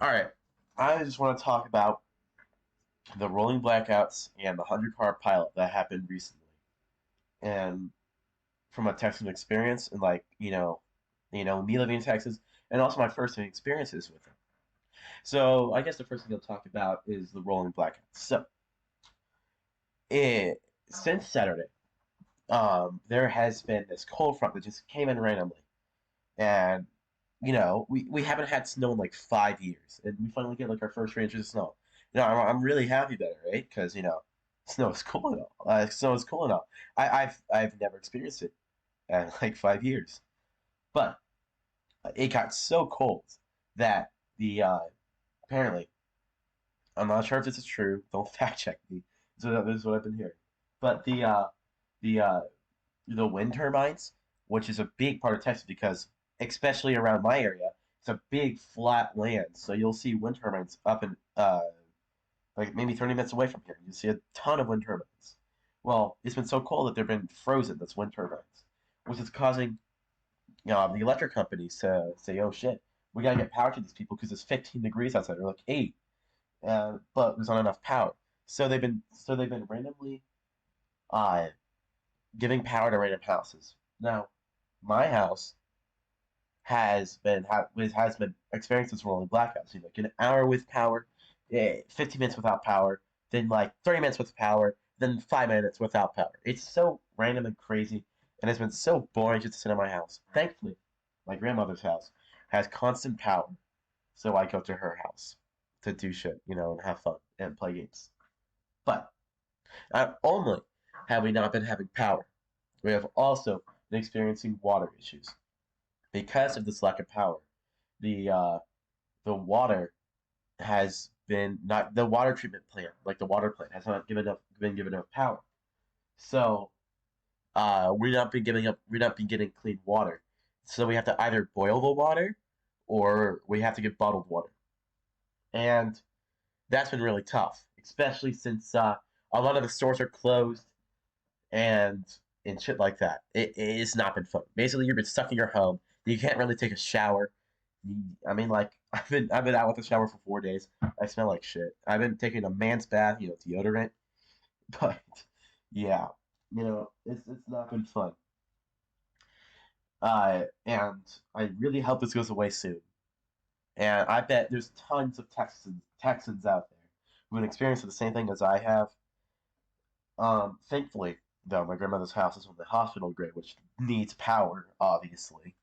All right. I just want to talk about the rolling blackouts and the 100-car pileup that happened recently. And from a Texan experience and me living in Texas and also my first experiences with it. So, I guess the first thing I'll talk about is the rolling blackouts. Since Saturday, there has been this cold front that just came in randomly. And we haven't had snow in like 5 years, and we finally get like our first 3 inches of snow. I'm really happy about it, right? Because snow is cool and all. Snow is cool and all. I've never experienced it in like 5 years, but it got so cold that the apparently I'm not sure if this is true. Don't fact check me. So this is what I've been hearing. But the uh, the wind turbines, which is a big part of Texas because, especially around my area, it's a big flat land. So you'll see wind turbines up in like maybe 30 minutes away from here. You'll see a ton of wind turbines. Well, it's been so cold that they've been frozen. That's wind turbines, which is causing the electric companies to say, "Oh shit, we gotta get power to these people because it's 15 degrees outside." They're like 8, but there's not enough power. So they've been randomly uh, giving power to random houses. Now, my house has been experiencing this rolling blackouts. Like an hour with power, 15 minutes without power, then like 30 minutes with power, then 5 minutes without power. It's so random and crazy, and it's been so boring just to sit in my house. Thankfully, my grandmother's house has constant power, so I go to her house to do shit, and have fun and play games. But not only have we not been having power, we have also been experiencing water issues because of this lack of power. The uh, the water has been not the water treatment plant, like the water plant, has not been given enough power. So we're not been getting clean water. So we have to either boil the water or we have to get bottled water, and that's been really tough, especially since a lot of the stores are closed and shit like that. It's not been fun. Basically, you've been stuck in your home. You can't really take a shower. I mean, like I've been out with a shower for 4 days. I smell like shit. I've been taking a man's bath, deodorant. But yeah, it's not been fun. And I really hope this goes away soon. And I bet there's tons of Texans out there who've been experiencing the same thing as I have. Thankfully, though, my grandmother's house is on the hospital grid, which needs power, obviously,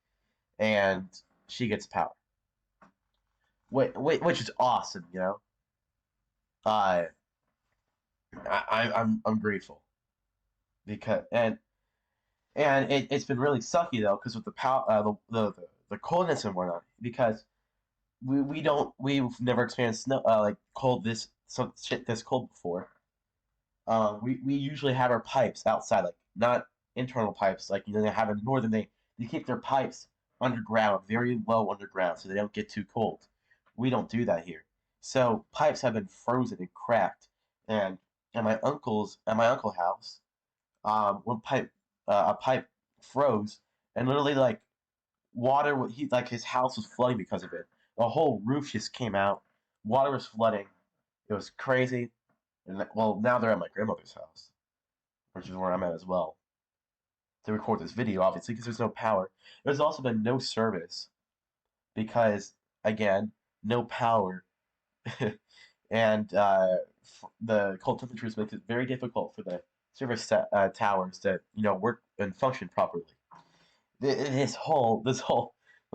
and she gets power, which is awesome. Uh, I'm grateful because it's been really sucky though because with the power the coldness and whatnot because we've never experienced snow like cold this some shit this cold before. We usually have our pipes outside, like not internal pipes, like they have in the northern. They keep their pipes underground, very low underground, so they don't get too cold. We don't do that here. So pipes have been frozen and cracked. And at my uncle's house, one pipe a pipe froze, and literally like he like his house was flooding because of it. The whole roof just came out. Water was flooding. It was crazy. And well, now they're at my grandmother's house, which is where I'm at as well, to record this video, obviously, because there's no power. There's also been no service because, again, no power. And the cold temperatures make it very difficult for the service towers to, work and function properly. The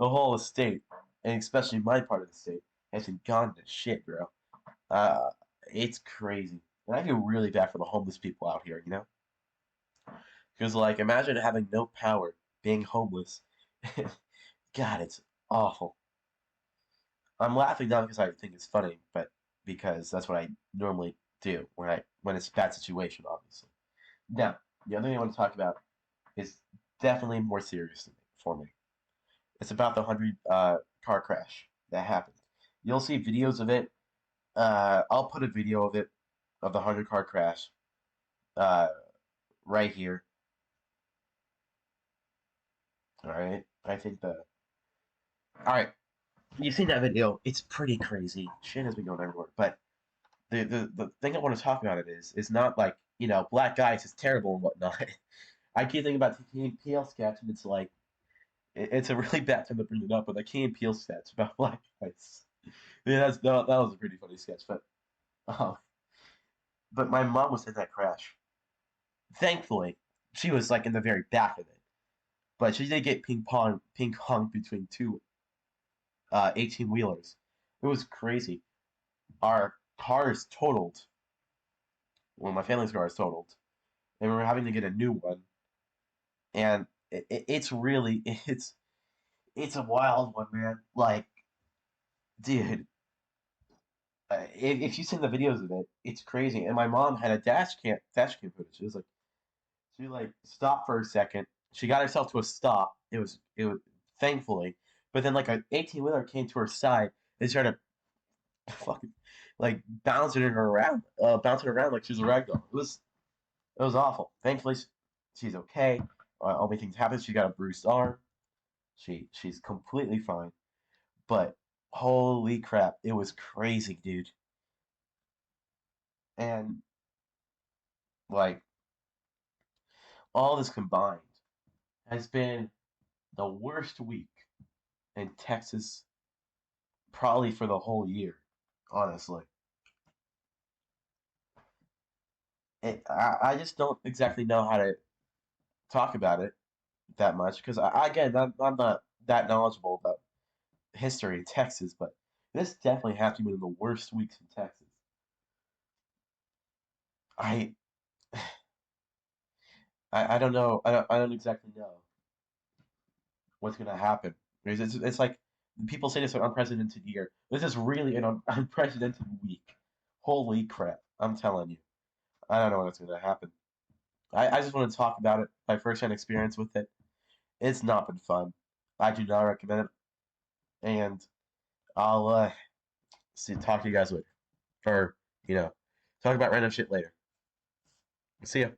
whole estate, and especially my part of the state, has been gone to shit, bro. Uh, it's crazy. And I feel really bad for the homeless people out here. Because, like, imagine having no power, being homeless. God, it's awful. I'm laughing not because I think it's funny, but because that's what I normally do when it's a bad situation, obviously. Now, the other thing I want to talk about is definitely more serious for me. It's about the 100 car crash that happened. You'll see videos of it. I'll put a video of it of the 100 car crash uh, right here. All right, I think the all right. You've seen that video. It's pretty crazy. Shit has been going everywhere. But the thing I want to talk about it is not like, black guys is terrible and whatnot. I keep thinking about the Key and Peele sketch, and it's like it's a really bad time to bring it up, but the Key and Peele sketch about black guys. Yeah, that was a pretty funny sketch. Um, but my mom was in that crash. Thankfully, she was like in the very back of it, but she did get ping pong between two 18 wheelers. It was crazy. Our cars totaled. Well, my family's car is totaled, and we were having to get a new one. And it's really it's a wild one, man. Like, dude, if you've seen the videos of it, it's crazy. And my mom had a dash cam footage. It was like she like stopped for a second. She got herself to a stop. It was thankfully, but then like an 18 wheeler came to her side and started fucking like bouncing around like she was a rag doll. It was awful. Thankfully, she's okay. Only things happened. She got a bruised arm. She's completely fine. But holy crap, it was crazy, dude. And like all this combined has been the worst week in Texas probably for the whole year. Honestly, I just don't exactly know how to talk about it that much because again I'm not that knowledgeable about history in Texas, but this definitely has to be one of the worst weeks in Texas. I I don't know. I don't exactly know what's gonna happen. It's like people say this is an unprecedented year. This is really an unprecedented week. Holy crap! I'm telling you, I don't know what's gonna happen. I just want to talk about it. My first-hand experience with it. It's not been fun. I do not recommend it, and I'll talk to you guys later, or talk about random shit later. See ya.